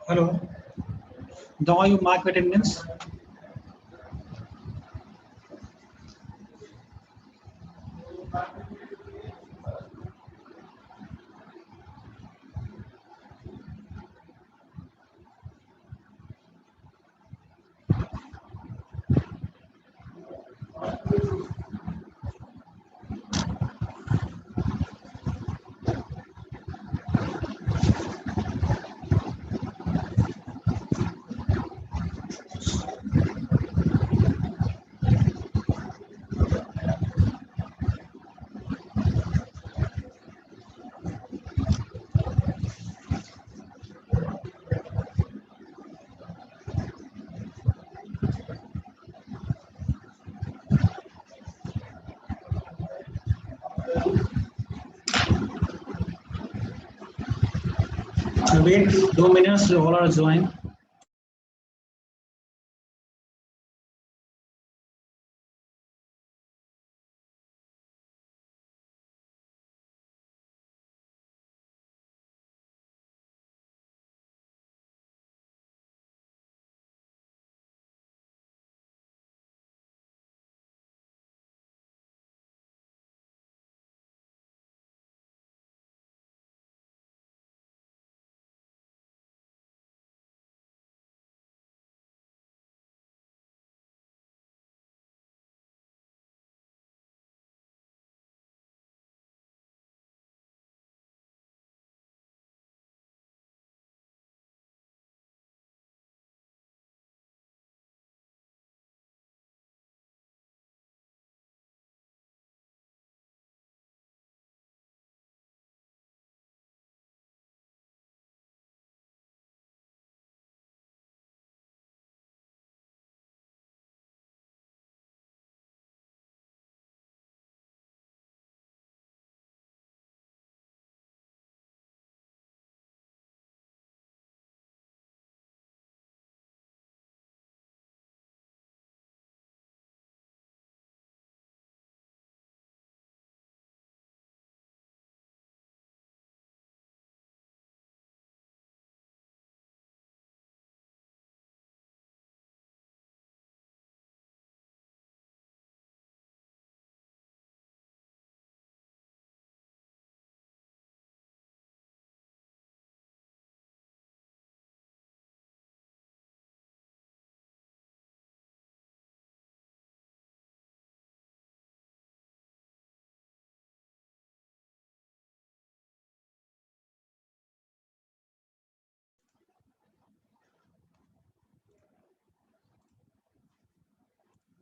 Hello. Now you mark attendance. Wait 2 minutes. All are join.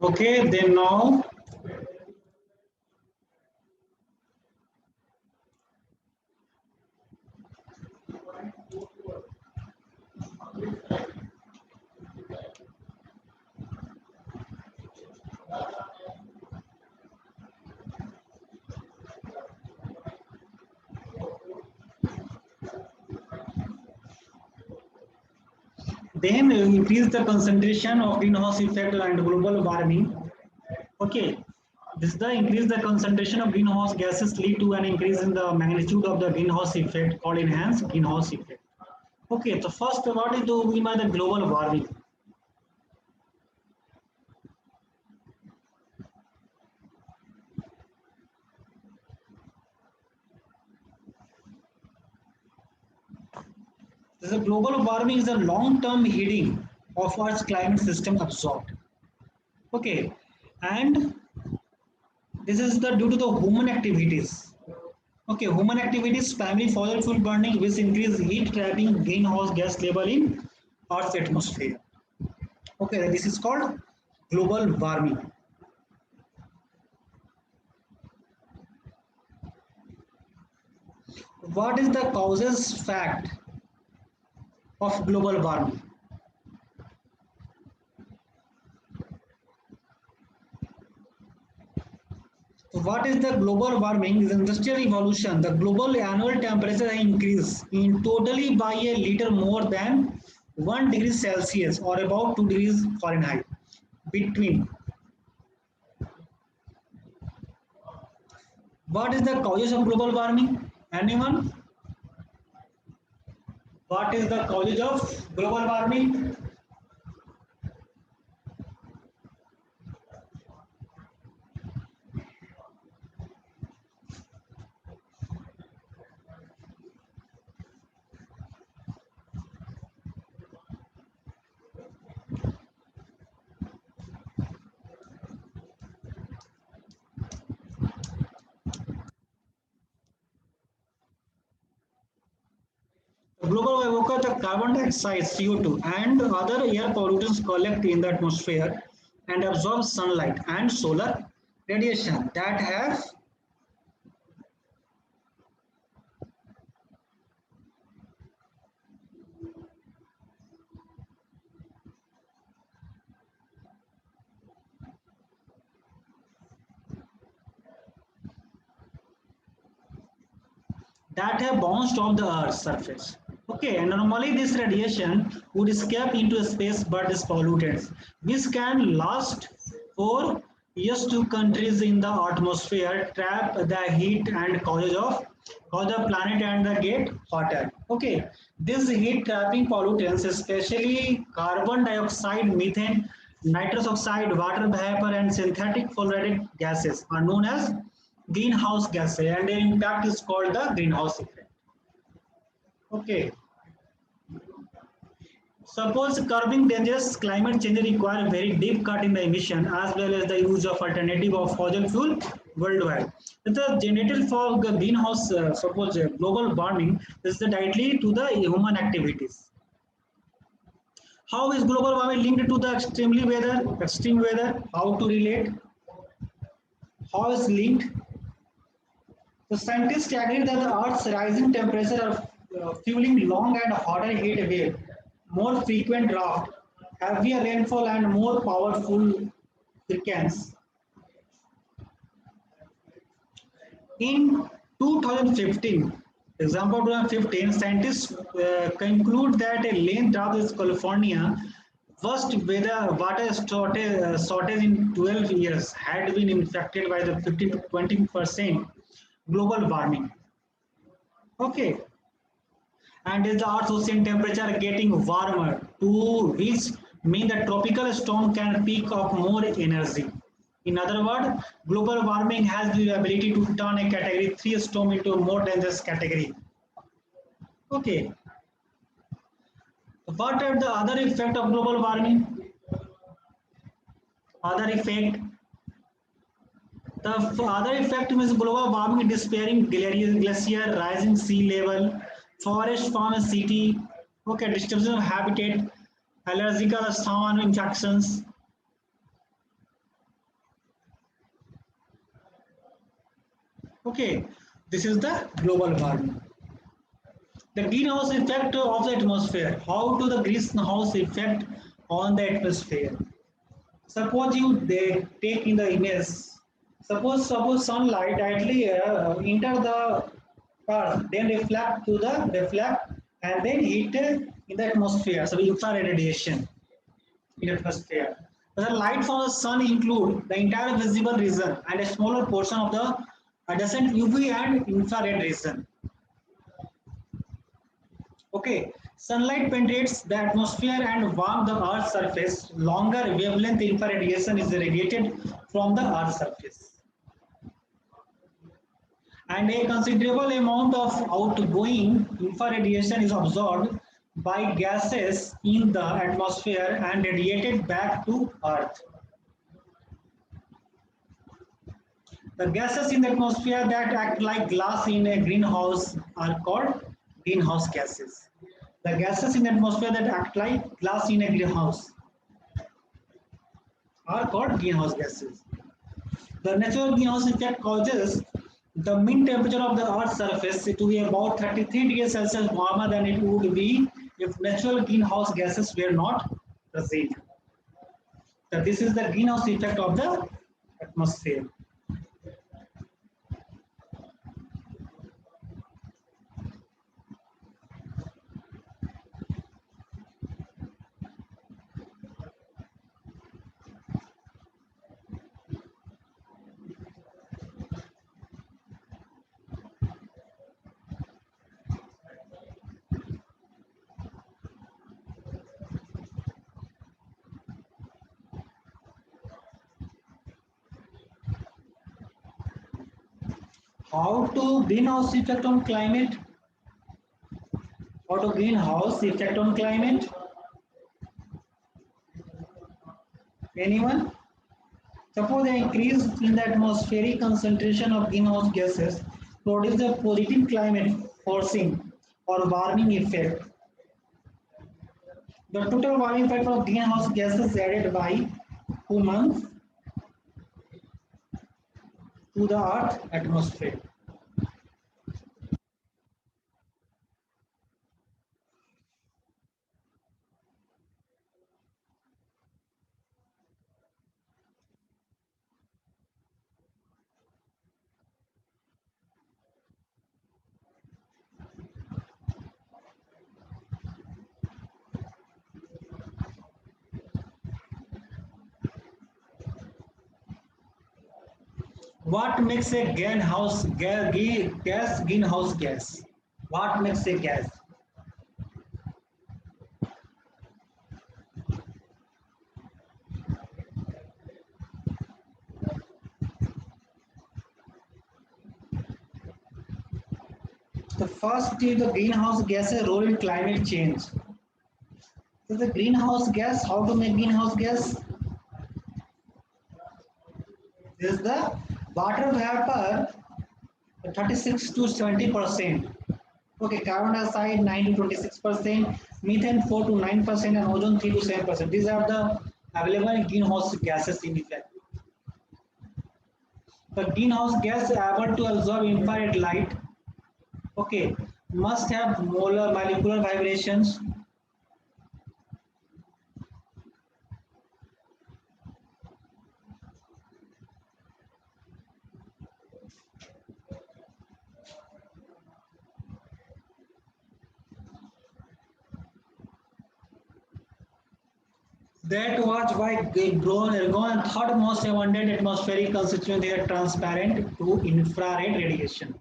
Okay. Then now. Then increase the concentration of greenhouse effect and global warming. Okay. This the increase the concentration of greenhouse gases lead to an increase in the magnitude of the greenhouse effect called enhanced greenhouse effect. Okay. So first, what is the mean by the global warming? The global warming is a long-term heating of Earth's climate system absorbed. Okay, and this is the due to the human activities. Okay, human activities, primarily fossil fuel burning, which increase heat trapping greenhouse gas level in Earth's atmosphere. Okay, this is called global warming. What is the causes fact of global warming? What is the global warming? Is industrial evolution. The global annual temperature increase in totally by a little more than 1 degree Celsius or about 2 degrees Fahrenheit between. What is the causes of global warming? Anyone? What is the causes of global warming? Global warming, the carbon dioxide CO2 and other air pollutants collect in the atmosphere and absorb sunlight and solar radiation that have bounced off the Earth's surface. Okay, and normally this radiation would escape into space but is polluted. This can last for years to countries in the atmosphere, trap the heat and cause the planet and the get hotter. Okay, these heat trapping pollutants, especially carbon dioxide, methane, nitrous oxide, water vapor, and synthetic fluoride gases, are known as greenhouse gases, and their impact is called the greenhouse effect. Okay, suppose curbing dangerous climate change require a very deep cut in the emission as well as the use of alternative of fossil fuel worldwide. The generator for the greenhouse, suppose global warming is directly to the human activities. How is global warming linked to the extreme weather? How to relate? How is linked? The scientists agree that the Earth's rising temperature are fueling long and hotter heat wave, more frequent drought, heavier rainfall, and more powerful hurricanes. In 2015, example 2015, scientists conclude that a lane drought in California, worst weather water shortage in 12 years, had been infected by the 15 to 20% global warming. Okay, and is the Earth's ocean temperature getting warmer, to which mean the tropical storm can pick up more energy. In other words, global warming has the ability to turn a category 3 storm into a more dangerous category. Okay, what are the other effect of global warming? Other effect, the other effect means global warming, disappearing glacier, rising sea level, forest farm and city, okay, destruction of habitat, allergical asthma infections. Okay, this is the global warming. The greenhouse effect of the atmosphere. How do the greenhouse effect on the atmosphere? Suppose you they take in the image. Suppose sunlight directly enter the earth, then reflect and then hit in the atmosphere. So infrared radiation in atmosphere. The light from the sun include the entire visible region and a smaller portion of the adjacent UV and infrared region. Okay, sunlight penetrates the atmosphere and warms the Earth's surface. Longer wavelength infrared radiation is radiated from the Earth's surface, and a considerable amount of outgoing infrared radiation is absorbed by gases in the atmosphere and radiated back to Earth. The gases in the atmosphere that act like glass in a greenhouse are called greenhouse gases. The gases in the atmosphere that act like glass in a greenhouse are called greenhouse gases. The natural greenhouse effect causes the mean temperature of the Earth's surface to be about 33 degrees Celsius warmer than it would be if natural greenhouse gases were not present. So this is the greenhouse effect of the atmosphere. How to greenhouse effect on climate? How to greenhouse effect on climate? Anyone? Suppose the increase in the atmospheric concentration of greenhouse gases produces a positive climate forcing or warming effect. The total warming effect of greenhouse gases added by humans to the Earth atmosphere. What makes a gas greenhouse gas? What makes a gas? The first is the greenhouse gases role in climate change. So the greenhouse gas, how to make greenhouse gas? This is the water vapor 36 to 70%. Okay, carbon dioxide 9 to 26%, methane 4 to 9%, and ozone 3 to 7%. These are the available greenhouse gases in effect. The greenhouse gas able to absorb infrared light, okay, must have molar molecular vibrations. That was why argon, third most abundant atmospheric constituent, they are transparent to infrared radiation.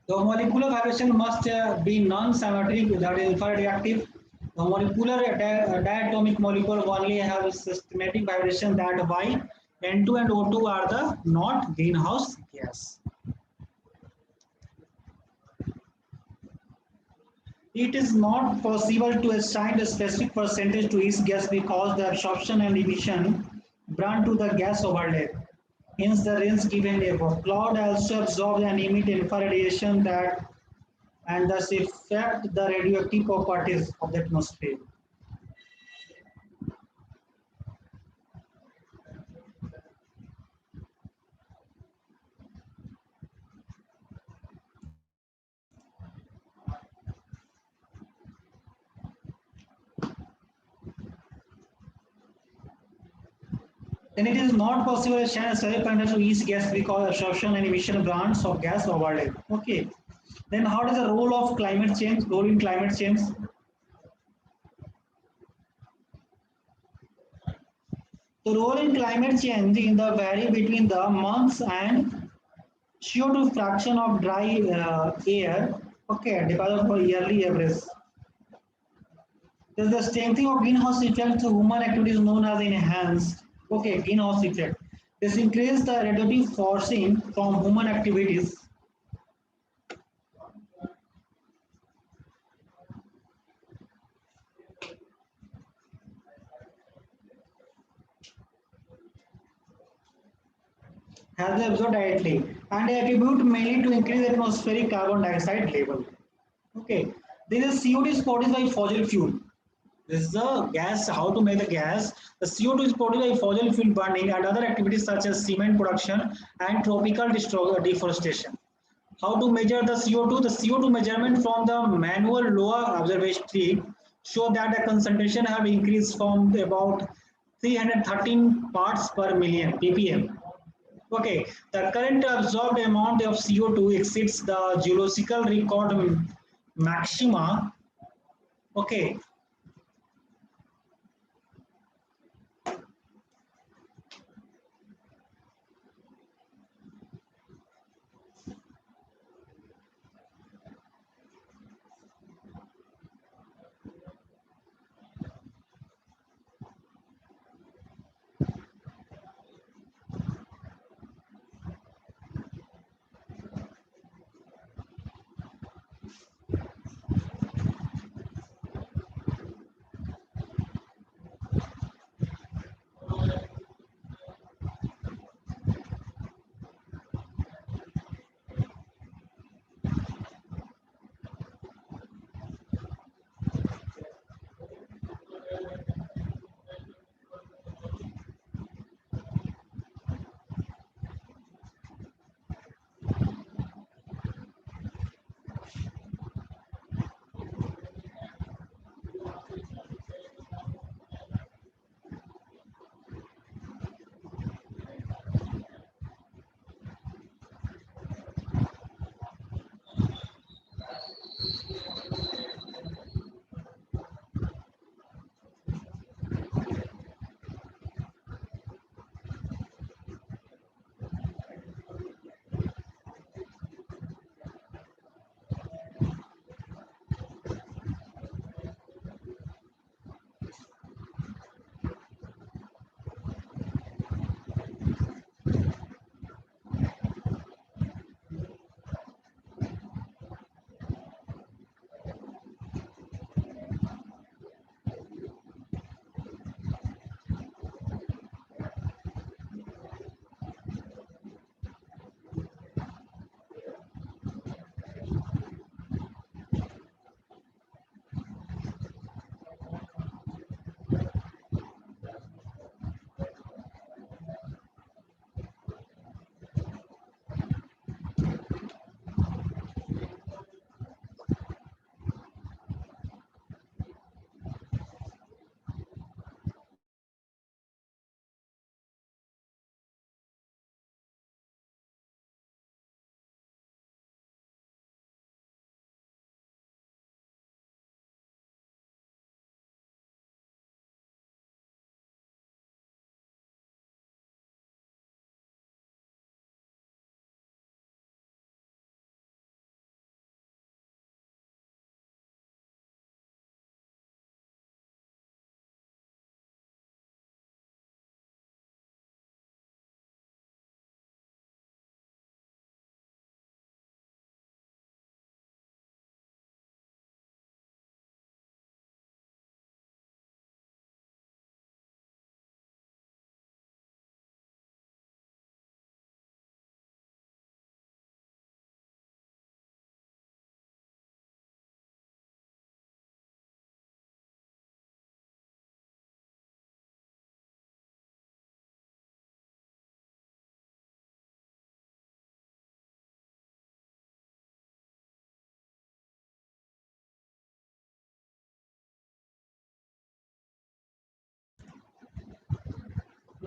The molecular vibration must be non-symmetric, that is infrared reactive. The molecular diatomic molecule only have systematic vibration, that why N2 and O2 are the not greenhouse gas. It is not possible to assign a specific percentage to each gas because the absorption and emission run to the gas overlap. Hence, the range given above. Cloud also absorb and emit infrared radiation that and thus affect the radioactive properties of the atmosphere. Then it is not possible to assign a specific percentage to each gas because absorption and emission brands of gas overlap. Okay. Then how does the role of climate change, role in climate change? The role in climate change in the vary between the months and CO2 fraction of dry air, okay, developed for yearly average. There's the strengthening of greenhouse effect through human activities known as enhanced, okay, greenhouse effect. This increases the radiative forcing from human activities. Has been absorbed directly and they attribute mainly to increase atmospheric carbon dioxide level. Okay, this is CO2 is produced by fossil fuel. This is the gas, how to make the gas. The CO2 is produced by fossil fuel burning and other activities such as cement production and tropical deforestation. How to measure the CO2? The CO2 measurement from the manual lower observatory show that the concentration have increased from about 313 parts per million ppm. Okay, the current absorbed amount of CO2 exceeds the geological record maxima. Okay,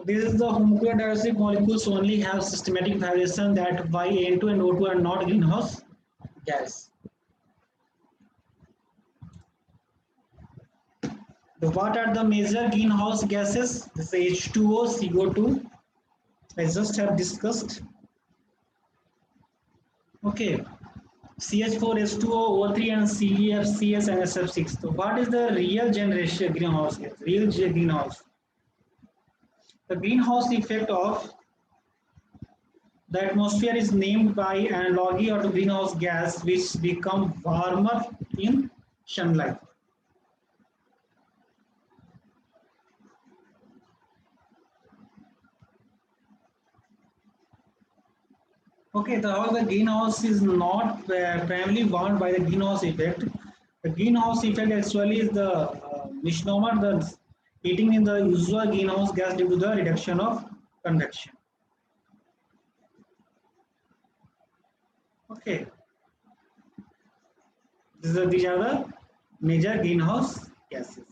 This is the homonuclear molecules only have systematic variation that why N2 and O2 are not greenhouse gas. What are the major greenhouse gases? This is H2O, CO2. I just have discussed. Okay. CH4, H2O, O3 and CEF, CS and SF6. So what is the real generation greenhouse gas? Real greenhouse. The greenhouse effect of the atmosphere is named by analogy of the greenhouse gas which become warmer in sunlight. Okay, the greenhouse is not primarily warmed by the greenhouse effect. The greenhouse effect actually is the misnomer, the heating in the usual greenhouse gas due to the reduction of convection. Okay, these are the major greenhouse gases.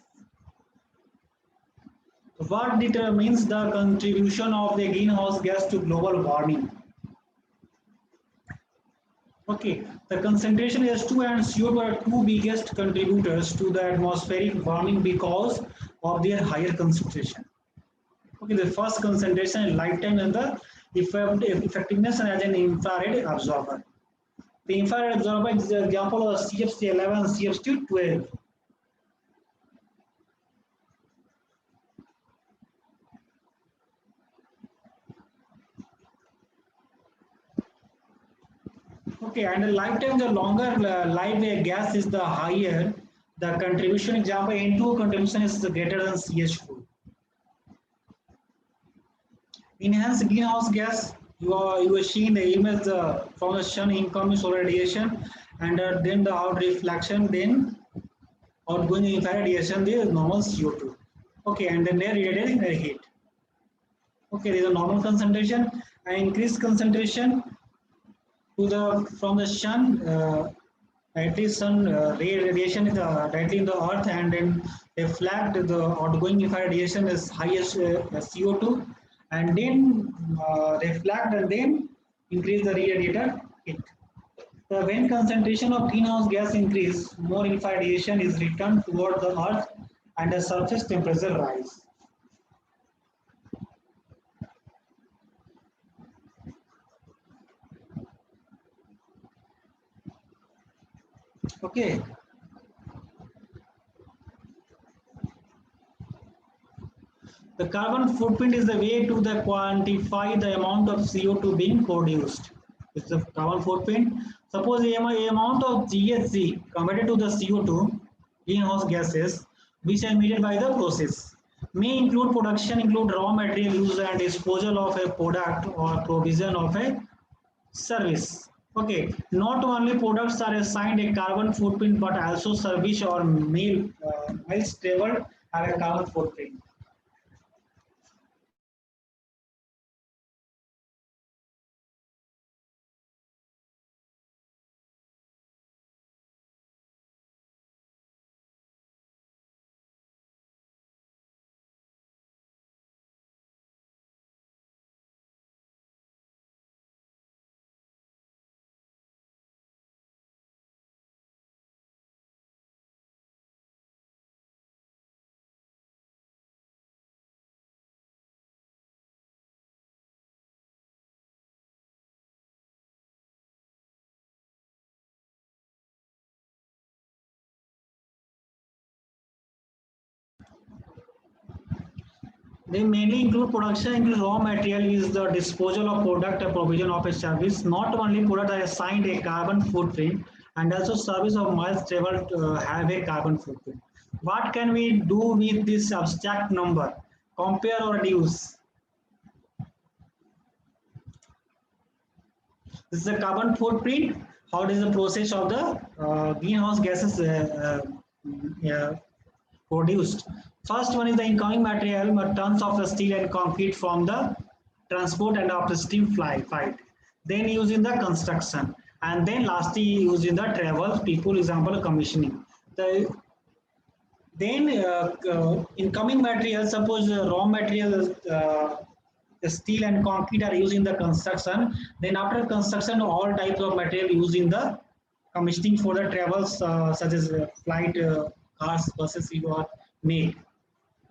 What determines the contribution of the greenhouse gas to global warming? Okay, the concentration H2 and CO2 are two biggest contributors to the atmospheric warming because of their higher concentration. Okay, the first concentration in lifetime and the effectiveness as an infrared absorber. The infrared absorber is the example of CFC11 and CFC12. Okay, and the lifetime, the longer life a gas is, the higher the contribution. Example, N2 contribution is greater than CH4. Enhanced greenhouse gas, you are seeing the image from the sun incoming solar radiation, and then the out reflection, then outgoing infrared radiation, the normal CO2. Okay, and then they radiated heat. Okay, there is a normal concentration and increased concentration to the from the sun. At least sun radiation is directly in the earth, and then reflect the outgoing infrared radiation is highest CO2, and then reflect and then increase the radiator heat. So when concentration of greenhouse gas increase, more infrared radiation is returned toward the earth and the surface temperature rise. Okay. The carbon footprint is the way to the quantify the amount of CO2 being produced. It's the carbon footprint. Suppose the amount of GHG compared to the CO2 greenhouse gases which are emitted by the process may include production, include raw material use and disposal of a product or provision of a service. Okay, not only products are assigned a carbon footprint but also service or miles traveled have a carbon footprint. They mainly include production, include raw material, is the disposal of product, a provision of a service. Not only product are assigned a carbon footprint, and also service of miles traveled have a carbon footprint. What can we do with this abstract number? Compare or reduce? This is the carbon footprint. How is the process of the greenhouse gases produced? First one is the incoming material, tons of the steel and concrete from the transport and upstream flight. Then used in the construction, and then lastly used in the travel, people, example commissioning. The Then incoming materials, suppose raw materials, steel and concrete are used in the construction. Then after construction, all types of material used in the commissioning for the travels, such as flight, cars, buses you are made.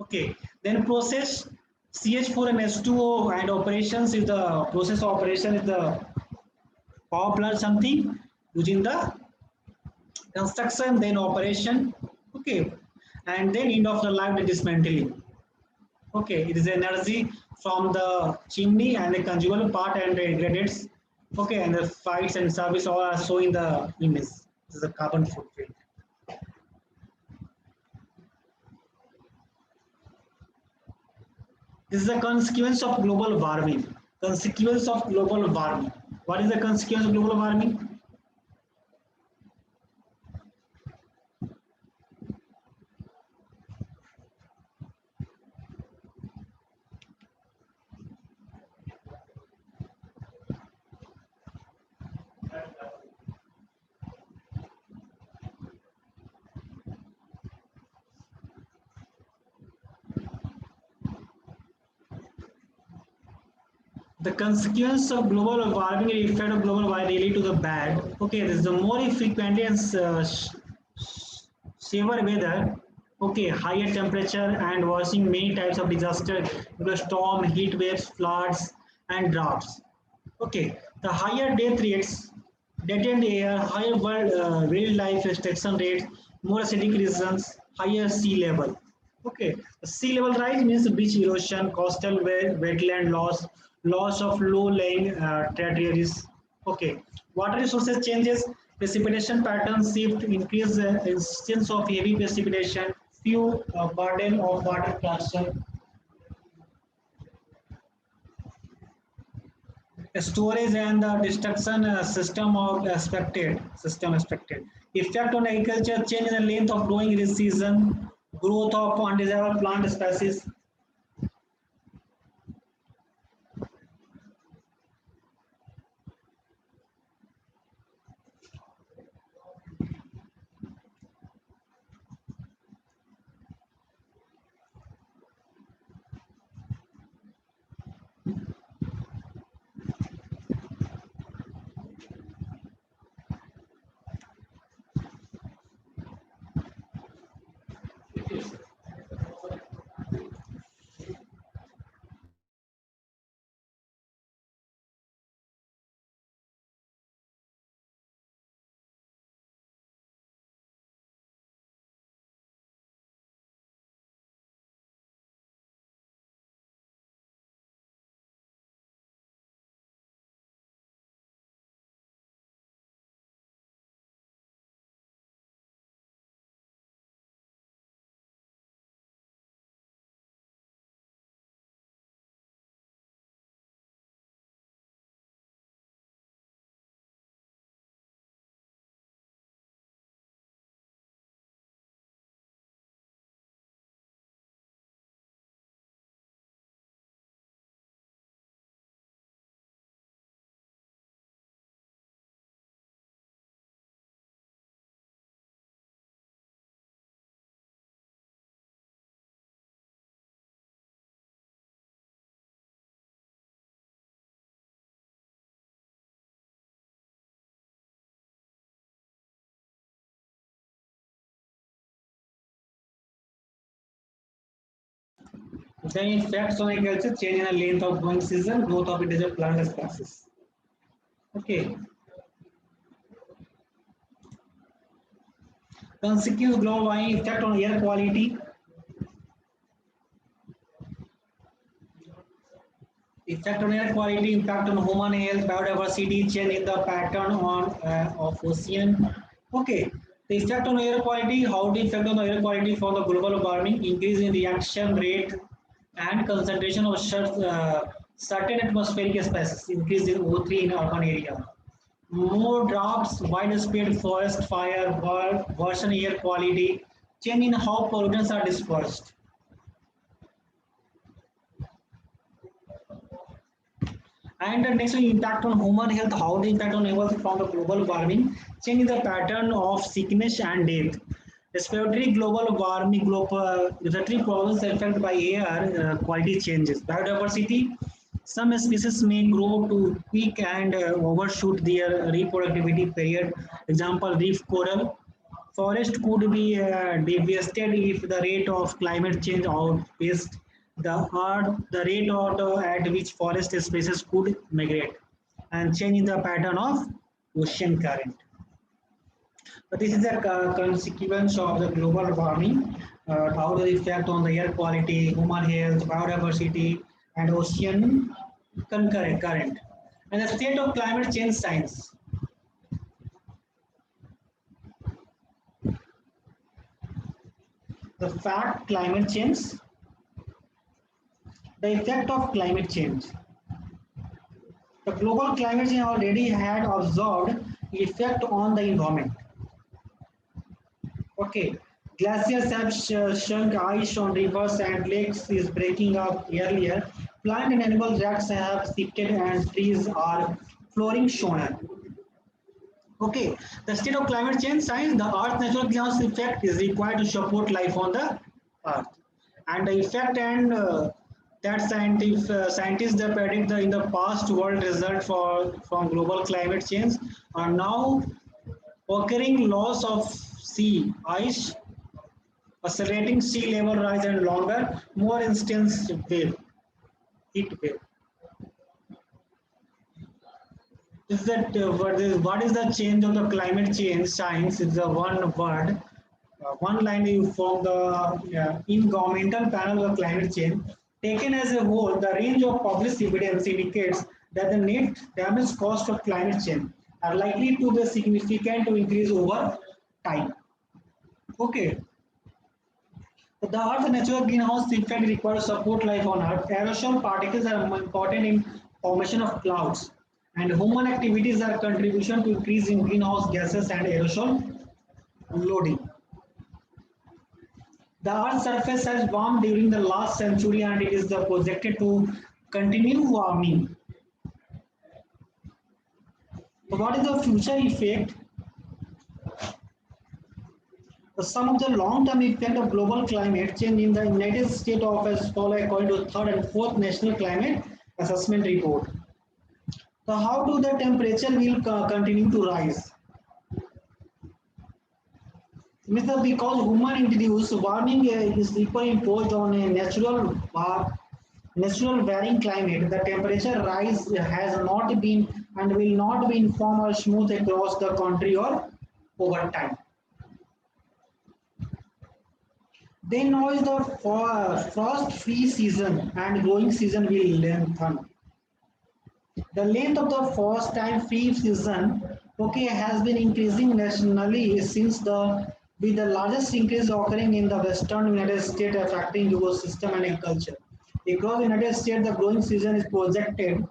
Okay. Then process CH4 and H2O and operations is the process operation is the power plant something using the construction, then operation. Okay. And then end of the life the dismantling. Okay, it is energy from the chimney and the consumable part and the ingredients. Okay, and the fights and service all are shown in the image. This is the carbon footprint. This is the consequence of global warming. Consequence of global warming. What is the consequence of global warming? The consequence of global warming and effect of global warming really to the bad. Okay, this is the more frequently and severe weather. Okay, higher temperature and worsening many types of disaster, the storm, heat waves, floods, and droughts. Okay, the higher death rates, deadened air, higher wildlife extinction rates, more acidic regions, higher sea level. Okay, the sea level rise means beach erosion, coastal wetland loss, loss of low-lying territories. Okay, water resources changes, precipitation patterns shift, increase instance of heavy precipitation, few burden of water collection, storage and the destruction system expected effect on agriculture, change in the length of growing season, growth of undesirable plant species. The effects on agriculture, change in the length of growing season, growth of individual plant species. Okay, consequence global warming effect on air quality, effect on air quality, impact on human health, biodiversity, change in the pattern on of ocean. Okay, the effect on air quality, how the effect on the air quality for the global warming, increase in reaction rate and concentration of certain atmospheric species, increase in O3 in urban area. More droughts, widespread forest fire, worsen air quality, change in how pollutants are dispersed. And the next one, impact on human health, how the impact on health from the global warming, change in the pattern of sickness and death. Respiratory global warming, respiratory problems affected by air quality changes. Biodiversity, some species may grow to peak and overshoot their reproductivity period. Example, reef coral. Forest could be devastated if the rate of climate change outpaced the rate at which forest species could migrate and change the pattern of ocean current. But this is a consequence of the global warming, how the effect on the air quality, human health, biodiversity, and ocean current. And the state of climate change science. The fact climate change, the effect of climate change. The global climate change already had observed effect on the environment. Okay, glaciers have shrunk, ice on rivers and lakes is breaking up earlier. Plant and animal racks have shifted and trees are flowering sooner. Okay, the state of climate change science, the Earth's natural greenhouse effect is required to support life on the Earth. And the effect and that scientists that predict in the past world result from global climate change are now occurring loss of sea ice, accelerating sea level rise and longer, more intense wave, heat wave. Is that what is the change of the climate change science? Is the one word, one line you from the in governmental panel of climate change. Taken as a whole, the range of published evidence indicates that the net damage cost of climate change are likely to be significant to increase over time. Okay, the Earth's natural greenhouse effect requires support life on Earth. Aerosol particles are important in formation of clouds, and human activities are contribution to increase in greenhouse gases and aerosol loading. The Earth's surface has warmed during the last century, and it is projected to continue warming. So what is the future effect? Some of the long-term effect of global climate change in the United States of as follow according to third and fourth National Climate Assessment Report. So how do the temperature will continue to rise? Because human introduced warming is superimposed on a natural varying climate, the temperature rise has not been and will not be uniform or smooth across the country or over time. Then now is the frost-free season and growing season will lengthen. The length of the frost time free season okay has been increasing nationally since the with the largest increase occurring in the western United States affecting ecosystem and agriculture. Across the United States, the growing season is projected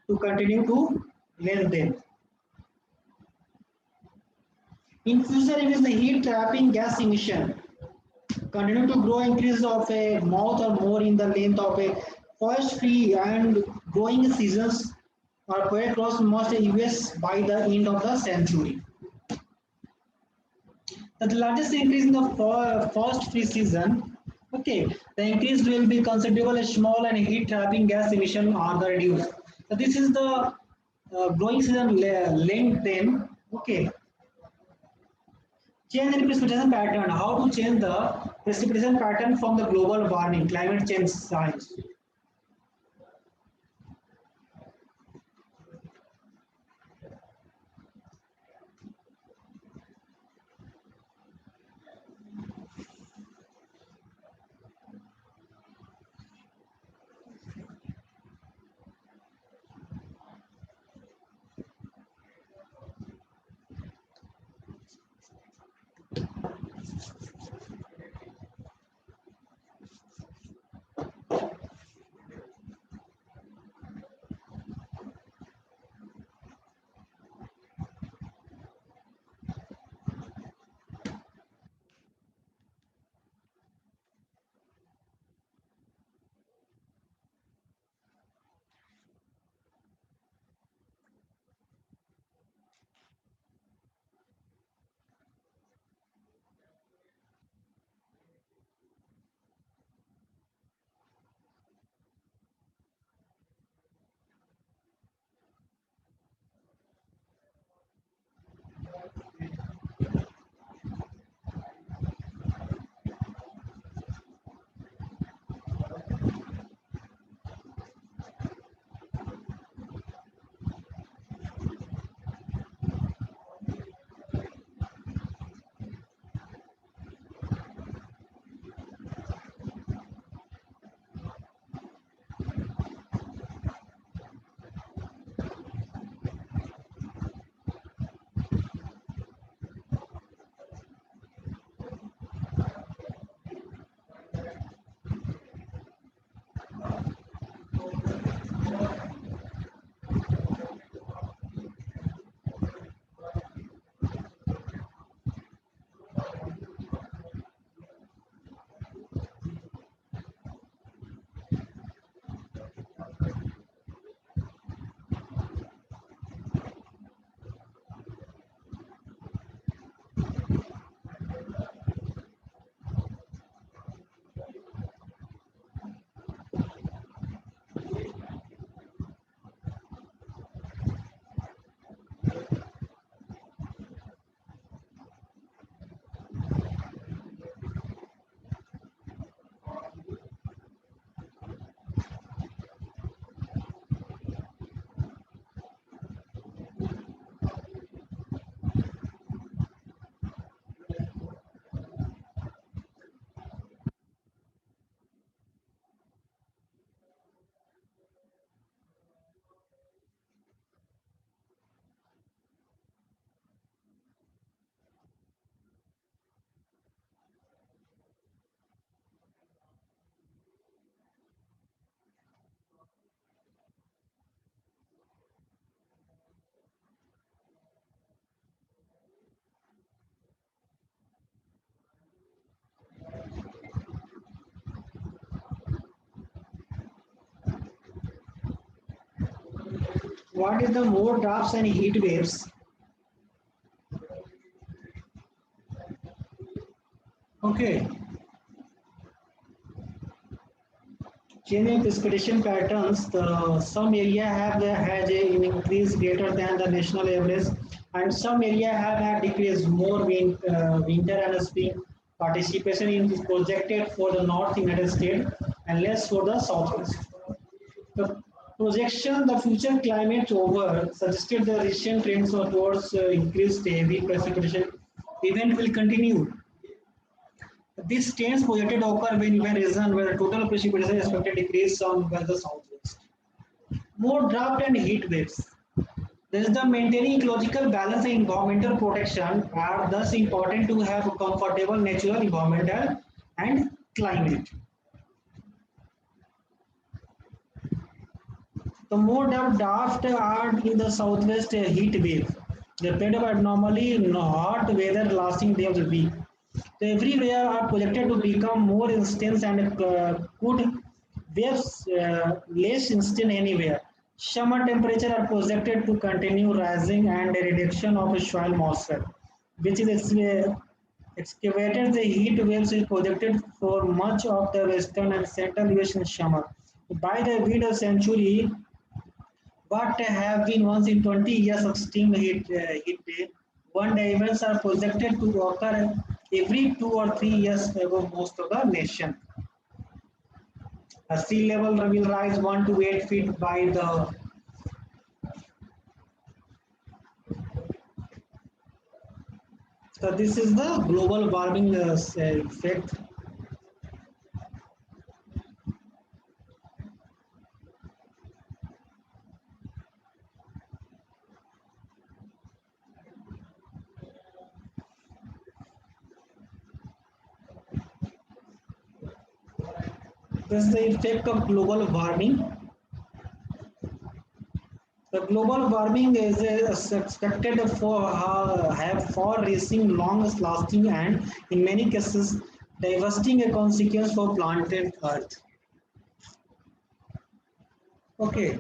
to continue to lengthen. In future, it is the heat trapping gas emission continue to grow increase of a month or more in the length of a forest free and growing seasons are spread across most US by the end of the century. The largest increase in the forest free season, okay, the increase will be considerable as small and heat trapping gas emission are the reduced. So this is the growing season length then, okay. Change in precipitation pattern. How to change the precipitation pattern from the global warming, climate change science. what is the more drafts and heat waves? Okay, changing precipitation patterns. Some area have has an increase greater than the national average, and some area have had decreased more winter and spring participation is projected for the North United States and less for the Southwest. The projection, the future climate over suggested the recent trends towards increased heavy precipitation event will continue. These trends projected occur when region where the total precipitation is expected to decrease somewhere the southwest. More drought and heat waves. This is the maintaining ecological balance and environmental protection are thus important to have a comfortable natural environmental and climate. The mode of draft are in the southwest heat wave. The period of abnormally hot weather lasting days of the week. The everywhere are projected to become more intense and could waves less instant anywhere. Summer temperature are projected to continue rising and a reduction of soil moisture, which is excavated. The heat waves is projected for much of the western and central US in summer. By the mid of century, what have been once in 20 years of extreme heat day, one-day events are projected to occur every 2 or 3 years above most of the nation. A sea level will rise 1 to 8 feet by the. So this is the global warming effect. This is the effect of global warming. The global warming is expected for have far-reaching, long-lasting, and in many cases, devastating a consequence for planet Earth. Okay,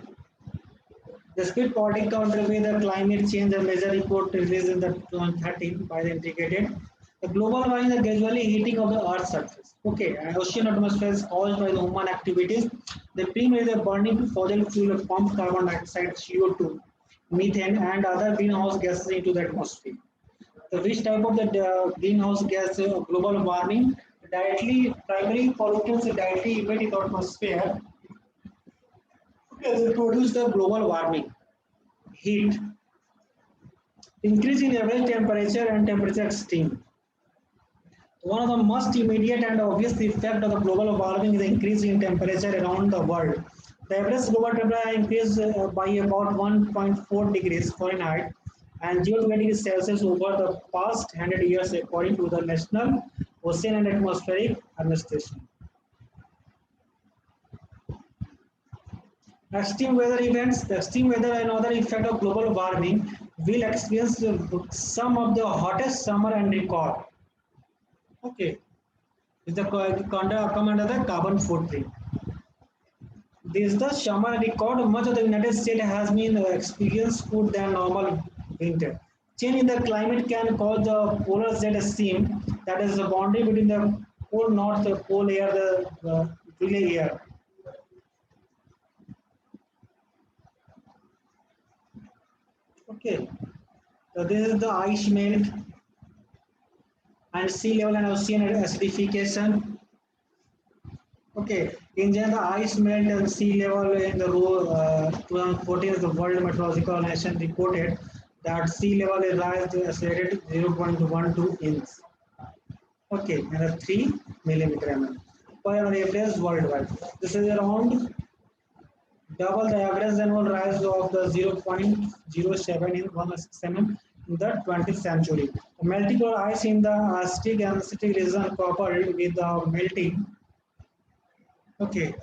the speed politic counterweight the climate change, a major report released in the 2013 by the Integrated. The global warming is the gradually heating of the Earth's surface. Okay, and ocean atmosphere is caused by the human activities. The primary the burning to fossil fuel pump carbon dioxide, CO2, methane, and other greenhouse gases into the atmosphere. So which type of the greenhouse gas global warming? Directly, primary pollutants directly emit in the atmosphere. They produce the global warming, heat, increase in average temperature and temperature extreme. One of the most immediate and obvious effect of the global warming is the increase in temperature around the world. The average global temperature increased by about 1.4 degrees Fahrenheit and 0.20 degrees Celsius over the past 100 years according to the National Ocean and Atmospheric Administration. Extreme weather events, the extreme weather and other effect of global warming will experience some of the hottest summer and record. Okay, is the come under the carbon footprint. This is the summer record. Much of the United States has been experienced cool than normal winter. Change in the climate can cause the polar jet stream, that is the boundary between the pole north, the pole air, the relay air. Okay, so this is the ice melt and sea level and ocean acidification. Okay, in general, the ice melt and sea level in the 2014, the World Meteorological Organization reported that sea level is rise accelerated 0.12 inch. Okay, and a 3 millimeter mm per average worldwide. This is around double the average annual rise of the 0.07 in 1 mm in the 20th century. The melting of ice in the Arctic and Pacific region coupled with the melting. Okay,